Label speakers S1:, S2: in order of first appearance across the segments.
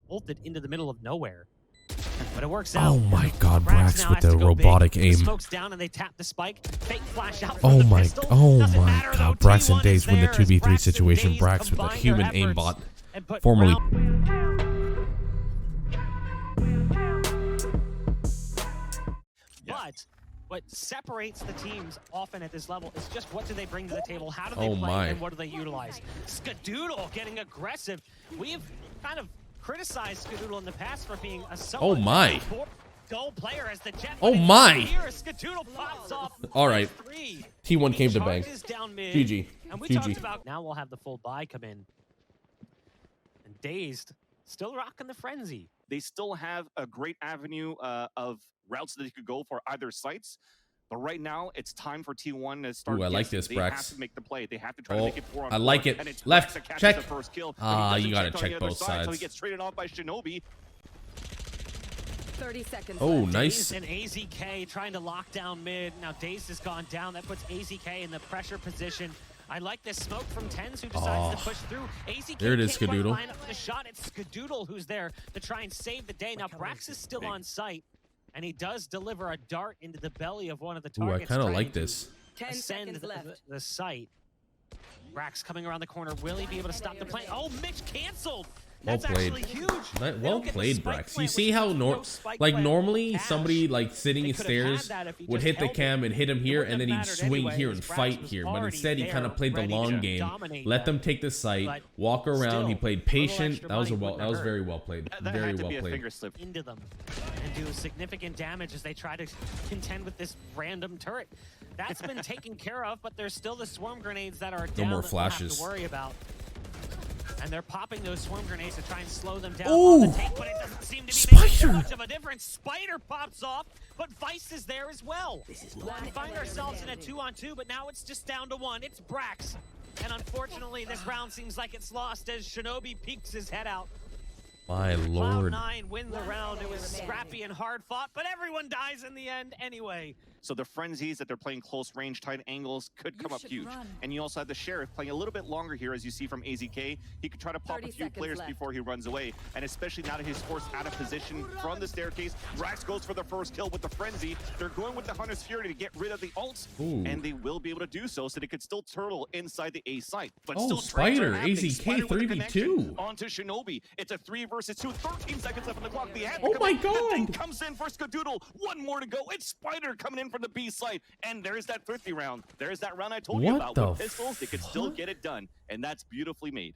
S1: ulted into the middle of nowhere. But it works out.
S2: Oh my god, Brax with the robotic aim.
S1: Smokes down and they tap the spike. Fake flash out
S2: Oh
S1: the
S2: my,
S1: pistol.
S2: oh
S1: Doesn't
S2: my
S1: matter, though.
S2: god. Brax and
S1: T1
S2: Daze
S1: is
S2: win the
S1: there as
S2: 2v3
S1: Brax and
S2: situation.
S1: Daze
S2: Brax with a
S1: combine
S2: human
S1: their efforts
S2: aimbot.
S1: and put
S2: Formerly.
S1: But what separates the teams often at this level is just what do they bring to the table, how do they
S2: Oh
S1: play,
S2: my.
S1: and what do they utilize. Skadoodle getting aggressive. We've kind of criticized Skadoodle in the past for being a
S2: Oh my.
S1: goal player as the Jet.
S2: Oh my.
S1: Here, Skadoodle pops off.
S2: All right.
S1: Three.
S2: T1 came to bang.
S1: Charges down mid.
S2: GG.
S1: And we
S2: GG.
S1: talked about now we'll have the full buy come in. And Dazed still rocking the frenzy.
S3: They still have a great avenue of routes that they could go for either sites. But right now, it's time for T1 to start.
S2: Ooh, I like
S3: guessing.
S2: this,
S3: They
S2: Brax.
S3: have to make the play. They have to try to make it 4-on-4.
S2: I like it.
S3: And it's
S2: Left,
S3: Brax that catches
S2: check.
S3: the first kill, but he
S2: Ah,
S3: doesn't
S2: you gotta
S3: on the
S2: check
S3: other
S2: both
S3: side, So he
S2: sides.
S3: gets traded off by Shinobi.
S4: 30 seconds
S2: Oh,
S4: left.
S2: nice.
S1: Dazed and AZK trying to lock down mid. Now Dazed has gone down. That puts AZK in the pressure position. I like this smoke from Tens who decides to push through. AZK
S2: There it is,
S1: can't quite
S2: Skadoodle.
S1: line up the shot. It's Skadoodle who's there to try and save the day. Now Brax is still on site, and he does deliver a dart into the belly of one of the
S2: Ooh, I
S1: targets.
S2: kind of
S1: trying
S2: like
S1: to
S2: this.
S4: 10
S1: ascend
S4: seconds left.
S1: the site. Brax coming around the corner. Will he be able to stop the plant? Oh, Mitch canceled.
S2: Well
S1: That's
S2: played.
S1: actually huge. They
S2: Well
S1: don't get the
S2: played,
S1: spike
S2: Brax. You
S1: plant,
S2: see
S1: which
S2: how
S1: means no spike plant
S2: normally
S1: Ash.
S2: somebody like sitting
S1: They
S2: in
S1: could have had
S2: stairs
S1: that if he
S2: would
S1: just
S2: hit the
S1: held
S2: cam
S1: it.
S2: and hit him here,
S1: It
S2: and then he'd
S1: wouldn't have
S2: swing
S1: mattered
S2: here
S1: anyways.
S2: and
S1: Brax
S2: fight
S1: was
S2: here. But
S1: already
S2: instead, he kind of
S1: there,
S2: played the
S1: ready
S2: long
S1: to
S2: game,
S1: dominate
S2: let them
S1: them.
S2: take the site,
S1: But
S2: walk around. He
S1: still,
S2: played
S1: little
S2: patient.
S1: extra
S2: That was
S1: money wouldn't have hurt.
S2: very well played.
S3: That
S2: Very
S3: had to
S2: well
S3: be a
S2: played.
S3: finger slip.
S1: Into them and do significant damage as they try to contend with this random turret. That's been taken care of, but there's still the swarm grenades that are down
S2: more
S1: that we'll have
S2: flashes.
S1: to worry about. And they're popping those swarm grenades to try and slow them down.
S2: Ooh!
S1: On the take, but it doesn't seem to be making
S2: Spider!
S1: much of a difference. Spider pops off, but Vice is there as well. We find ourselves in a 2-on-2, but now it's just down to 1. It's Brax. And unfortunately, this round seems like it's lost as Shinobi peeks his head out.
S2: My lord.
S1: CLOUD9 win the round. It was scrappy and hard fought, but everyone dies in the end anyway.
S3: So the frenzies that they're playing close range, tight angles could come up huge.
S4: run.
S3: And you also have the Sheriff playing a little bit longer here, as you see from AZK. He could try to pop a
S4: 30
S3: few
S4: seconds
S3: players
S4: left.
S3: before he runs away. And especially now that he's forced out of position from the staircase, Brax goes for the first kill with the frenzy. They're going with the Hunter's Fury to get rid of the ults.
S2: Ooh.
S3: And they will be able to do so they could still turtle inside the A site. But
S2: Oh,
S3: still trades
S2: Spider,
S3: are happening.
S2: AZK
S3: Spider with the
S2: 3v2.
S3: connection onto Shinobi. It's a 3 versus 2. 13 seconds left on the clock. The ad
S2: Oh
S3: come
S2: my
S3: in. The thing
S2: God.
S3: comes in for Skadoodle. One more to go. It's Spider coming in from the B site. And there's that Thrifty round. There's that round I told you
S2: What
S3: about.
S2: the
S3: With pistols, they could still get it done. And that's beautifully made.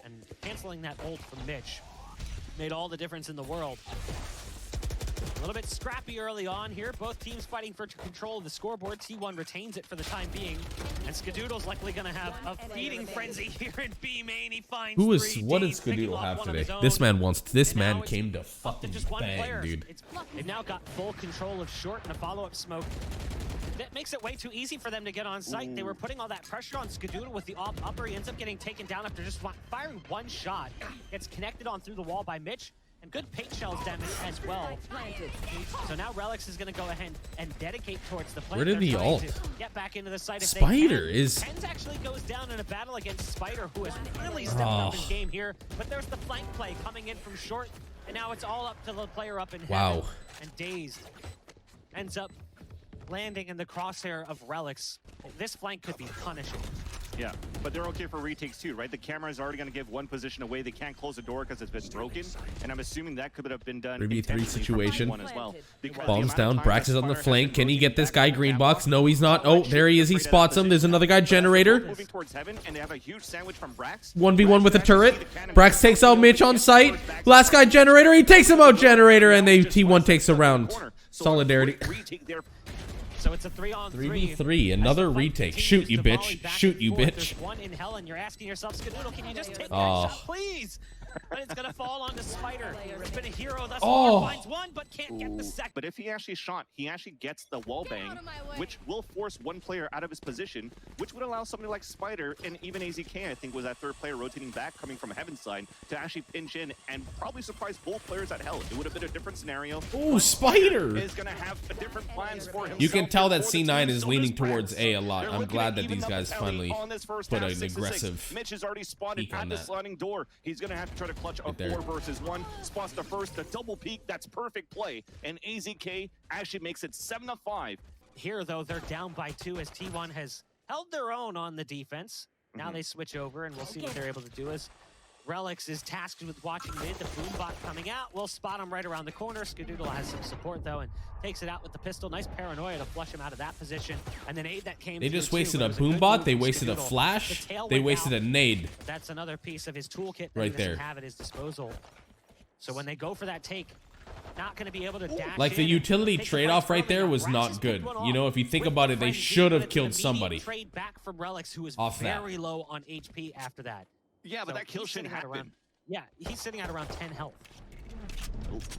S1: And canceling that ult from Mitch made all the difference in the world. A little bit scrappy early on here. Both teams fighting for control of the scoreboard. T1 retains it for the time being. And Skadoodle's likely going to have a feeding frenzy here in B main. He finds
S2: Who is?
S1: 3
S2: What does
S1: Ds, picking
S2: Skadoodle
S1: off
S2: have
S1: one of
S2: today?
S1: his own.
S2: This man wants. This
S1: And now
S2: man
S1: it's
S2: came to
S1: up to
S2: fucking
S1: just one player.
S2: bang, dude.
S1: They've now got full control of short and a follow-up smoke. That makes it way too easy for them to get on site.
S3: Ooh.
S1: They were putting all that pressure on Skadoodle with the upper. He ends up getting taken down after just firing one shot. Gets connected on through the wall by Mitch. And good paint shells damage as well. So now Relix is going to go ahead and dedicate towards the play.
S2: Where did he ult?
S1: Get back into the site if
S2: Spider
S1: they can.
S2: is-
S1: Tens actually goes down in a battle against Spider, who has really stepped up his game here. But there's the flank play coming in from short. And now it's all up to the player up in heaven.
S2: Wow.
S1: And Dazed ends up landing in the crosshair of Relix. This flank could be punishing.
S3: Yeah, but they're okay for retakes too, right? The camera is already going to give one position away. They can't close the door because it's been broken. And I'm assuming that could have been done
S2: 3v3
S3: intentionally from
S2: situation.
S3: T1 as well. Because
S2: Bombs
S3: the
S2: down.
S3: amount of time
S2: Brax is on the
S3: that Spider
S2: flank.
S3: has
S2: Can he
S3: been
S2: get this
S3: rotating
S2: guy
S3: back
S2: green
S3: and
S2: box?
S3: forth.
S2: No, he's not. Oh, there he is. He spots him. There's another guy generator.
S3: Moving towards heaven, and they have a huge sandwich from Brax.
S2: 1v1 with a turret. Brax takes out Mitch on site. Last guy generator. He takes him out generator, and they T1 takes a round. Solidarity.
S1: So it's a 3-on-3.
S2: 3v3. Another retake. Shoot you, bitch. Shoot you, bitch.
S1: There's one in hell, and you're asking yourself, Skadoodle, can you just take that
S2: Oh.
S1: shot, please? But it's gonna fall onto Spider. He's been a hero thus
S2: Oh.
S1: far. Finds one, but can't get the second.
S3: But if he actually shot, he actually gets the wall bang, which will force one player out of his position, which would allow somebody like Spider and even AZK, I think was that third player rotating back coming from Heaven's side, to actually pinch in and probably surprise both players at Hell. It would have been a different scenario.
S2: Ooh, Spider.
S3: Is going to have a different plans for himself.
S2: You can tell that
S3: and for the
S2: C9
S3: team.
S2: is
S3: So
S2: leaning
S3: does Brax.
S2: towards A a lot.
S3: They're
S2: I'm
S3: looking
S2: glad
S3: at
S2: that
S3: even
S2: these
S3: up
S2: guys
S3: the tally
S2: finally
S3: on this first
S2: put
S3: half,
S2: an
S3: 6-6.
S2: aggressive
S3: Mitch has already spawned
S2: peek
S3: at
S2: on
S3: the
S2: that.
S3: sliding door. He's going to have to try try to clutch a
S2: Right there.
S3: 4 versus 1. Spots the first, the double peek. That's perfect play. And AZK actually makes it 7-5.
S1: Here, though, they're down by 2 as T1 has held their own on the defense. Now they switch over, and we'll see what they're able to do as Relics is tasked with watching mid. The boom bot coming out. We'll spot him right around the corner. Skadoodle has some support, though, and takes it out with the pistol. Nice paranoia to flush him out of that position. And then aid that came
S2: They
S1: through
S2: just
S1: too,
S2: wasted
S1: but
S2: a
S1: it was
S2: boom
S1: good
S2: bot.
S1: move
S2: They
S1: from
S2: wasted a
S1: Skadoodle.
S2: flash.
S1: The tail
S2: They
S1: went
S2: wasted
S1: out.
S2: a nade.
S1: That's another piece of his toolkit that
S2: Right
S1: he doesn't
S2: there.
S1: have at his disposal. So when they go for that take, not going to be able to dash
S2: Like the
S1: in and
S2: utility
S1: take the
S2: trade-off
S1: fight
S2: right
S1: early.
S2: there
S1: Now,
S2: was
S1: Brax
S2: not
S1: has
S2: good.
S1: picked one
S2: You know,
S1: off
S2: if you think
S1: with
S2: about
S1: the
S2: it, they
S1: frenzy,
S2: should
S1: but
S2: have
S1: it's an
S2: killed
S1: immediate
S2: somebody.
S1: Trade back from Relics, who was
S2: Off that.
S1: very low on HP after that.
S3: Yeah, but
S1: So
S3: that kill
S1: he's
S3: shouldn't
S1: sitting at
S3: happen.
S1: around- Yeah, he's sitting at around 10 health.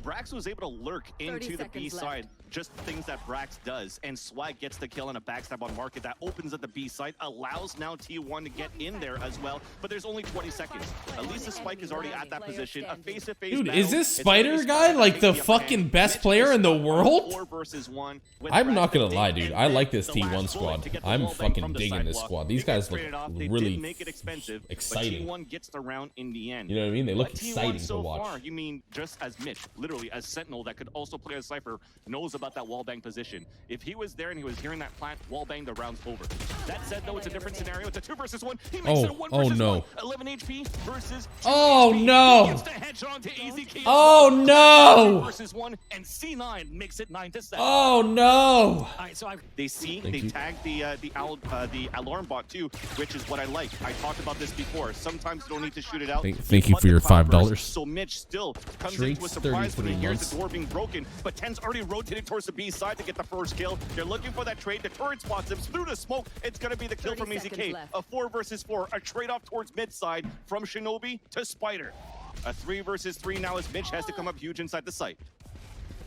S3: Brax was able to lurk
S4: 30
S3: into the B
S4: seconds
S3: side, just things that Brax does, and Swag gets the kill and a backstab on Market that opens at the B side, allows now T1 to get in there as well, but there's only 20 seconds. At least the Spike is already at that position. A face-to-face
S2: Dude,
S3: battle.
S2: is this
S3: It's gonna be
S2: Spider
S3: Spider
S2: guy
S3: that
S2: like
S3: takes
S2: the
S3: upper hand.
S2: fucking best
S3: Mitch
S2: player
S3: is
S2: in the
S3: stuck on
S2: world?
S3: 4 versus 1 with
S2: I'm
S3: Brax
S2: not gonna
S3: to
S2: lie,
S3: dig
S2: dude.
S3: in
S2: I like
S3: there.
S2: this
S3: The
S2: T1
S3: last bullet
S2: squad.
S3: to get the
S2: I'm
S3: wall bang
S2: fucking
S3: from the
S2: digging this
S3: sidewalk.
S2: squad. These
S3: They got
S2: guys look
S3: traded off. They
S2: really
S3: didn't make it expensive,
S2: exciting.
S3: But T1 gets the round in the end.
S2: You know what I mean? They look
S3: But T1
S2: exciting to
S3: so
S2: watch.
S3: far, you mean just as Mitch, literally as Sentinel that could also play as Cypher, knows about that wallbang position. If he was there and he was hearing that plant, wallbang, the round's over. That said, though, it's a different scenario. It's a 2 versus 1. He makes it a 1
S2: Oh,
S3: versus
S2: no.
S3: 1. 11 HP versus 2
S2: Oh,
S3: HP.
S2: no.
S3: He gets the headshot to AZK.
S2: Oh, no.
S3: 2 versus 1, and C9 makes it 9-7.
S2: Oh, no.
S1: All right, so
S3: They see,
S2: Thank
S3: they
S2: you.
S3: tag the alarm bot too, which is what I like. I talked about this before. Sometimes you don't need to shoot it out.
S2: Thank you
S3: Let
S2: for
S3: the
S2: your
S3: cloud
S2: $5.
S3: burst. So Mitch still comes
S2: Drake's
S3: into a surprise when he
S2: 33
S3: hears
S2: months.
S3: the door being broken, but 10's already rotated towards the B side to get the first kill. They're looking for that trade. The turret spots him through the smoke. It's going to be the kill
S4: 30
S3: from
S4: seconds
S3: AZK.
S4: left.
S3: A 4 versus 4, a trade off towards mid side from Shinobi to Spider. A 3 versus 3 now as Mitch has to come up huge inside the site.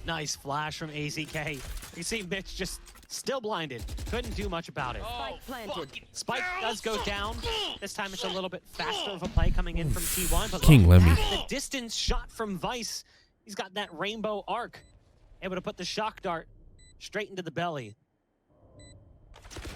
S1: nice flash from AZK. You see Mitch just still blinded. Couldn't do much about it.
S4: Spike planted.
S1: Spike does go down. This time it's a little bit faster of a play coming in from T1. But
S2: King
S1: look at
S2: Lemmy.
S1: that, the distance shot from Vice. He's got that rainbow arc. Able to put the shock dart straight into the belly.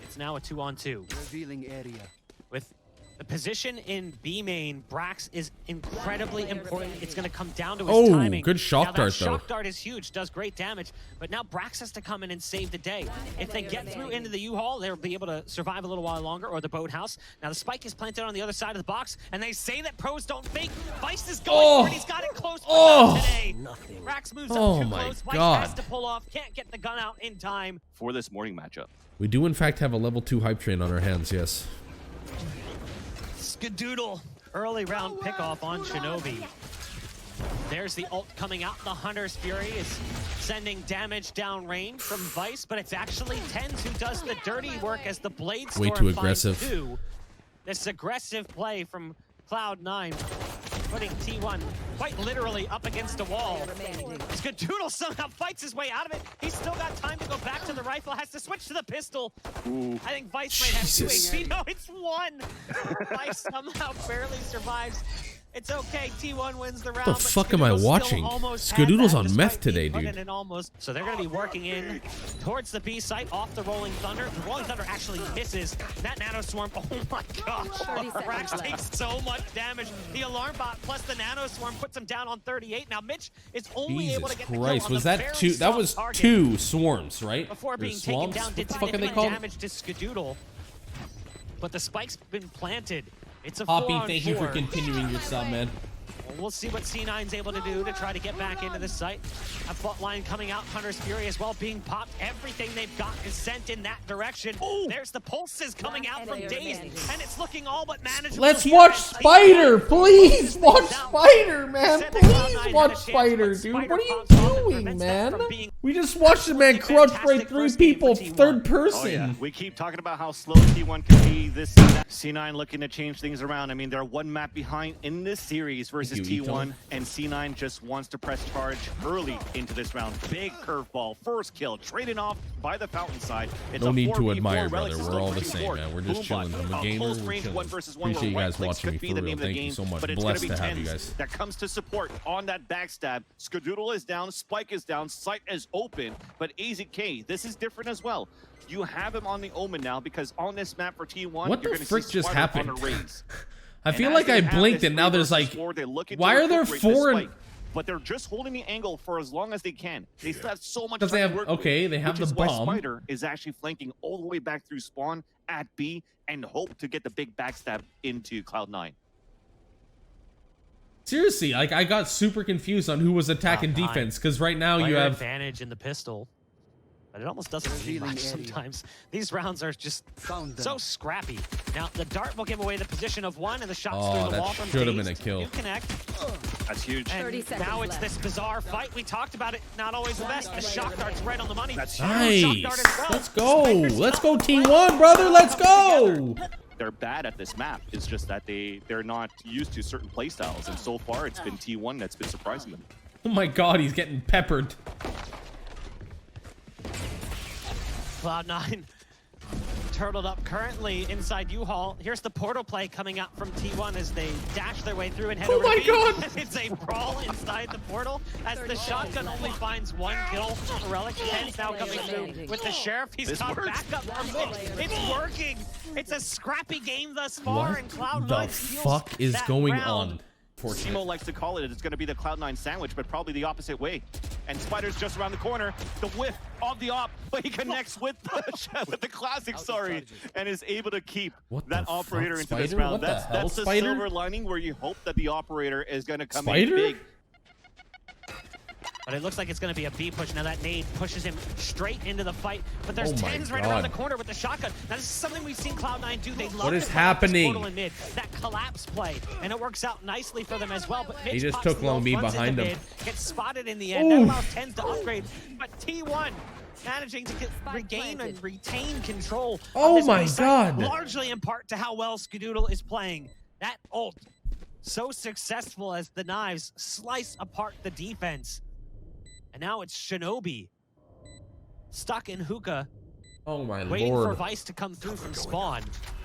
S1: It's now a 2-on-2.
S5: Revealing area.
S1: With the position in B main, Brax is incredibly important. It's going to come down to his
S2: Oh,
S1: timing.
S2: good shock
S1: Now, that
S2: dart, though.
S1: Shock dart is huge, does great damage, but now Brax has to come in and save the day. If they get through into the U-Haul, they'll be able to survive a little while longer, or the boathouse. Now the spike is planted on the other side of the box, and they say that pros don't fake. Vice is going for it. He's got it close, but not today. Brax moves
S2: Oh
S1: up too
S2: my
S1: close. Vice
S2: God.
S1: has to pull off. Can't get the gun out in time.
S3: For this morning matchup.
S2: We do, in fact, have a level 2 hype train on our hands, yes.
S1: Skadoodle. Early round pickoff on Shinobi. There's the ult coming out. The Hunter's Fury is sending damage downrange from Vice, but it's actually Tens who does the dirty work as the Blade
S2: Way
S1: Storm
S2: too
S1: finds
S2: aggressive.
S1: 2. This aggressive play from CLOUD9, putting T1 quite literally up against a wall. Skadoodle somehow fights his way out of it. He's still got time to go back to the rifle, has to switch to the pistol.
S3: Ooh.
S1: I think Vice might have 2
S2: Jesus.
S1: HP. No, it's 1. Vice somehow barely survives. It's okay. T1 wins the round.
S2: the
S1: but
S2: fuck am I
S1: Skadoodle still
S2: watching?
S1: almost had
S2: Skadoodle's
S1: that,
S2: on
S1: despite
S2: meth today,
S1: being put
S2: dude.
S1: in an almost. So they're going to be working in towards the B site off the Rolling Thunder. The Rolling Thunder actually misses. That Nano Swarm, oh my gosh.
S4: 30 seconds
S1: Brax
S4: left.
S1: takes so much damage. The Alarm Bot plus the Nano Swarm puts him down on 38. Now Mitch is only able
S2: Jesus
S1: to get the kill
S2: Christ,
S1: on
S2: was
S1: the
S2: that
S1: very
S2: 2? That
S1: soft
S2: was
S1: target
S2: 2 swarms, right?
S1: before
S2: Or
S1: being taken
S2: swamps?
S1: down,
S2: What
S1: did
S2: the fuck are they
S1: significant
S2: called?
S1: damage to Skadoodle. But the spike's been planted. It's a
S2: Poppy,
S1: 4-on-4.
S2: thank you for continuing your sub, man.
S1: We'll see what C9's able to do to try to get back into the site. A butt line coming out, Hunter's Fury as well being popped. Everything they've got is sent in that direction. There's the pulses coming out from Daze, and it's looking all but manageable.
S2: Let's
S1: here.
S2: watch
S1: And
S2: Spider, please watch
S1: Down.
S2: Spider, man.
S1: Said that Cloud9
S2: Please
S1: had a
S2: watch
S1: chance,
S2: Spider,
S1: but
S2: dude.
S1: Spider
S2: What are you
S1: pops off and
S2: doing,
S1: prevents that
S2: man?
S1: from being
S2: We just watched the man
S1: absolutely
S2: crouch break
S1: fantastic
S2: 3
S1: first game
S2: people,
S1: for T1.
S2: third
S3: Oh
S2: person.
S3: yeah, we keep talking about how slow T1 can be. This C9 looking to change things around. I mean, they're 1 map behind in this series versus
S2: Thank you,
S3: T1,
S2: Ito.
S3: and C9 just wants to press charge early into this round. Big curveball, first kill, trading off by the fountain side. It's
S2: No
S3: a
S2: need to
S3: 4v4.
S2: admire,
S3: Relics
S2: brother.
S3: is
S2: We're
S3: still
S2: all the
S3: pushing
S2: same,
S3: forward.
S2: man. We're just
S3: Boombot,
S2: chilling. I'm a
S3: a
S2: gamer.
S3: close
S2: We're
S3: range
S2: chilling.
S3: 1 versus 1
S2: Appreciate you
S3: where
S2: guys
S3: right clicks
S2: watching me
S3: could be
S2: for
S3: the
S2: real.
S3: name of the
S2: Thank you
S3: game,
S2: so much.
S3: but it's
S2: Blessed
S3: gonna
S2: to
S3: be
S2: have you
S3: Tens
S2: guys.
S3: that comes to support on that backstab. Skadoodle is down, Spike is down, Sight is open, but AZK, this is different as well. You have him on the Omen now because on this map for T1,
S2: What
S3: you're
S2: the
S3: going to
S2: frick
S3: see
S2: just
S3: Spider
S2: happened?
S3: on a raise.
S2: I feel like I blinked and now there's like, why are there 4?
S3: But they're just holding the angle for as long as they can. They still have so much
S2: Because they
S3: time
S2: have,
S3: to work
S2: okay, they have the bomb.
S3: Spider is actually flanking all the way back through spawn at B and hope to get the big backstab into Cloud9.
S2: Seriously, like I got super confused on who was attacking defense because right now you have
S1: advantage in the pistol, but it almost doesn't mean much sometimes. These rounds are just so scrappy. Now the dart will give away the position of one, and the shots through the wall from
S2: should have been a
S1: Dazed.
S2: kill.
S1: You connect.
S3: That's huge.
S1: And now it's this bizarre fight. We talked about it. Not always the best. The shock dart's right on the money.
S3: That's
S2: nice.
S1: Well.
S2: Let's go. Let's go T1, brother. Let's go.
S3: They're bad at this map. It's just that they're not used to certain playstyles, and so far it's been T1 that's been surprising them.
S2: Oh my god, he's getting peppered.
S1: Cloud9 turtled up currently inside U-Haul. Here's the portal play coming out from T1 as they dash their way through and head over to B.
S2: God.
S1: It's a brawl inside the portal as the shotgun only finds 1 kill. Relic 10's now coming through with the Sheriff. He's got backup from Mitch. It's working. It's a scrappy game thus far, and Cloud9
S2: the fuck is going on?
S3: Simo likes to call it, it's going to be the Cloud9 sandwich, but probably the opposite way. And Spider's just around the corner, the whiff of the op, but he connects with the classic, and is able to keep that operator into this round. That's the silver lining where you hope that the operator is going to come in big.
S1: But it looks like it's going to be a B push. Now that nade pushes him straight into the fight. But there's 10s right around the corner with the shotgun. Now this is something we've seen Cloud9 do. They love
S2: what is happening?
S1: In mid, that collapse play. And it works out nicely for them as well. But Mitch
S2: he just took long B behind him.
S1: Gets spotted in the end. That allows 10s to upgrade. But T1 managing to regain and retain control.
S2: Oh my god.
S1: Largely in part to how well Skadoodle is playing. That ult, so successful as the knives slice apart the defense. And now it's Shinobi stuck in hookah.
S2: Oh my
S1: waiting
S2: lord.
S1: for Vice to come through from spawn.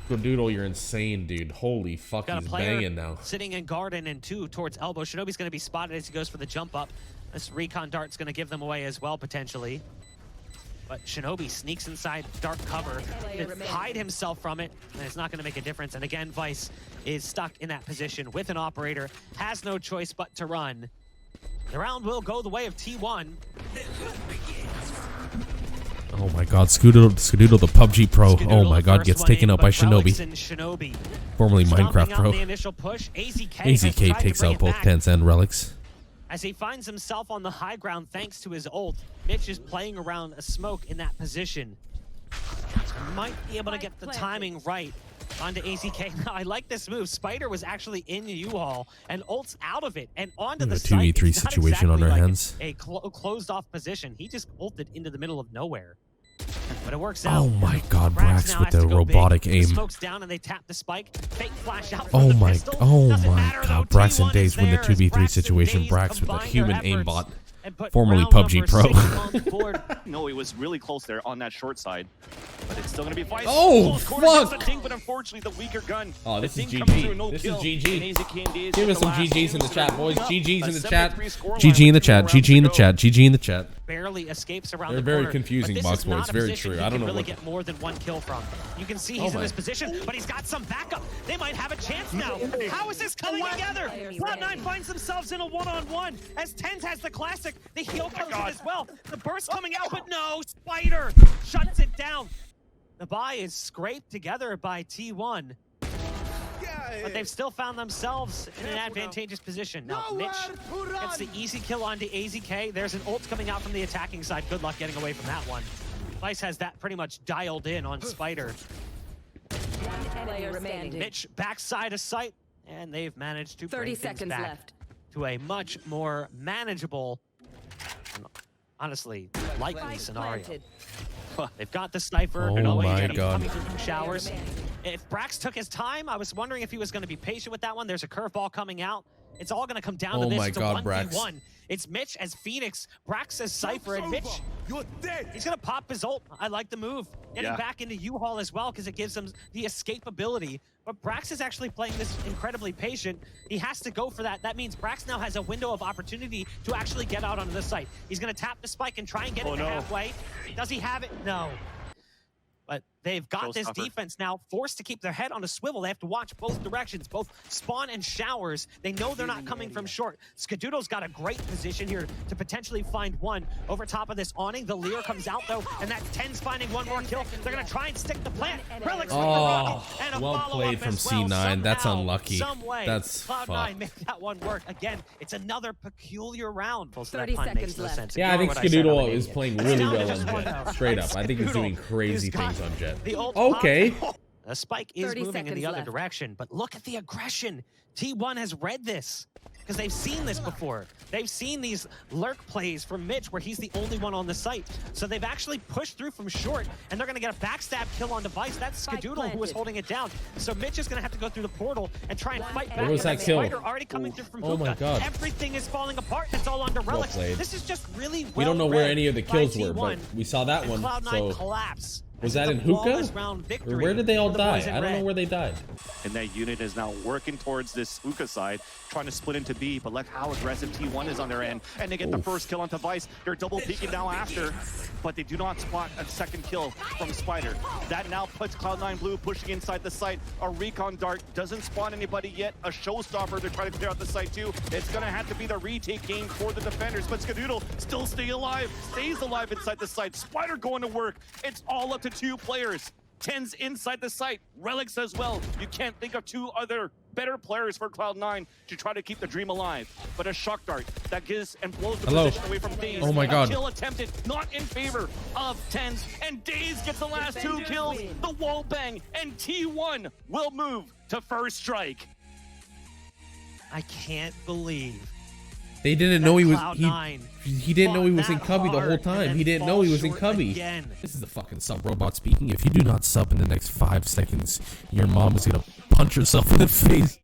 S2: Doodle, you're insane, dude. Holy fuck, he's banging now.
S1: Sitting in garden and 2 towards elbow. Shinobi's going to be spotted as he goes for the jump up. This recon dart's going to give them away as well, potentially. But Shinobi sneaks inside dark cover to hide himself from it, and it's not going to make a difference. And again, Vice is stuck in that position with an operator, has no choice but to run. The round will go the way of T1.
S2: Oh my god, Skadoodle the PUBG pro. Oh my god, gets taken out by Shinobi. Formerly Minecraft pro. AZK takes out both 10s and Relics.
S1: As he finds himself on the high ground thanks to his ult, Mitch is playing around a smoke in that position. Might be able to get the timing right onto AZK. Now, I like this move. Spider was actually in U-Haul and ults out of it and onto the site.
S2: 2v3 situation on our hands.
S1: A closed off position. He just ulted into the middle of nowhere. But it works out.
S2: Oh my god, Brax with the robotic aim.
S1: The smoke's down and they tap the spike. Fake flash out
S2: oh my god, Brax and Daze win the 2v3 situation. Brax with a human aimbot. Formerly PUBG pro.
S3: No, it was really close there on that short side. But it's still going to be Vice.
S2: Oh, fuck!
S3: But unfortunately, the weaker gun.
S2: Oh, this is GG. This is GG. Give us some GGs in the chat, boys. GGs in the chat. GG in the chat. GG in the chat. GG in the chat.
S1: Barely escapes around
S2: They're
S1: the corner.
S2: very confusing, Box Boys. Very true. I don't know
S1: really
S2: what.
S1: Get more than 1 kill from. You can see he's in this position, but he's got some backup. They might have a chance now. How is this coming together? Cloud9 finds themselves in a one-on-one as 10s has the classic. The heal comes in as well. The burst coming out, but no, Spider shuts it down. The buy is scraped together by T1. But they've still found themselves in an advantageous position. Now, Mitch gets the easy kill onto AZK. There's an ult coming out from the attacking side. Good luck getting away from that one. Vice has that pretty much dialed in on Spider. Mitch backside of sight, and they've managed to bring things back to a much more manageable, and honestly, likely scenario. They've got the sniper.
S2: Oh my god.
S1: Coming through from showers. If Brax took his time, I was wondering if he was going to be patient with that one. There's a curveball coming out. It's all going to come down to this. It's a 1v1. It's Mitch as Phoenix, Brax as Cypher, and Mitch, he's going to pop his ult. I like the move. Getting back into U-Haul as well because it gives him the escapability. But Brax is actually playing this incredibly patient. He has to go for that. That means Brax now has a window of opportunity to actually get out onto the site. He's going to tap the spike and try and get it to halfway. Does he have it? No. But They've got this defense now forced to keep their head on a swivel. They have to watch both directions, both spawn and showers. They know they're not coming from short. Skadoodle's got a great position here to potentially find one over top of this awning. The Lear comes out though, and that 10's finding one more kill. They're gonna try and stick the plant. Relics with the rocket, and a
S2: well played from C9.
S1: Somehow,
S2: That's unlucky.
S1: Some way,
S2: That's
S1: Cloud9 made that one work. Again, it's another peculiar round.
S4: 30 seconds left.
S2: Yeah, I think Skadoodle is playing really well on Jet. Straight up. I think he's doing crazy things on Jet. Okay.
S1: The spike is moving in the other direction, but look at the aggression. T1 has read this because they've seen this before. They've seen these lurk plays from Mitch where he's the only one on the site. So they've actually pushed through from short, and they're going to get a backstab kill on device. That's Skadoodle who is holding it down. So Mitch is going to have to go through the portal and try and fight back.
S2: Where was that kill?
S1: Spider already coming through from
S2: Oh my god.
S1: Everything is falling apart. It's all under relics.
S2: Played.
S1: This is just really well
S2: We don't know where any of the kills
S1: by
S2: were, but we saw that one.
S1: Cloud9
S2: So
S1: collapse.
S2: was that in hookah? Or where did they all die? I don't know where they died.
S3: And that unit is now working towards this hookah side, trying to split into B, but look how aggressive T1 is on their end. And they get the first kill on device. They're double peeking now after, but they do not spot a second kill from Spider. That now puts Cloud9 Blue pushing inside the site. A recon dart doesn't spawn anybody yet. A showstopper, they're trying to clear out the site too. It's gonna have to be the retake game for the defenders, but Skadoodle still stays alive inside the site. Spider going to work. It's all up to 2 players. 10's inside the site. Relics as well. You can't think of 2 other better players for Cloud9 to try to keep the dream alive. But a shock dart that gives and blows the position away from Daze.
S2: Oh my god.
S3: A kill attempted, not in favor of 10's. And Daze gets the last 2 kills. The wall bang, and T1 will move to first strike.
S1: I can't believe
S2: they didn't know he was he didn't know he was in
S1: that
S2: cubby the whole
S1: hard
S2: time.
S1: and
S2: He didn't know he was in
S1: fall
S2: cubby.
S1: short again.
S2: This is the fucking sub robot speaking. If you do not sub in the next 5 seconds, your mom is gonna punch herself in the face.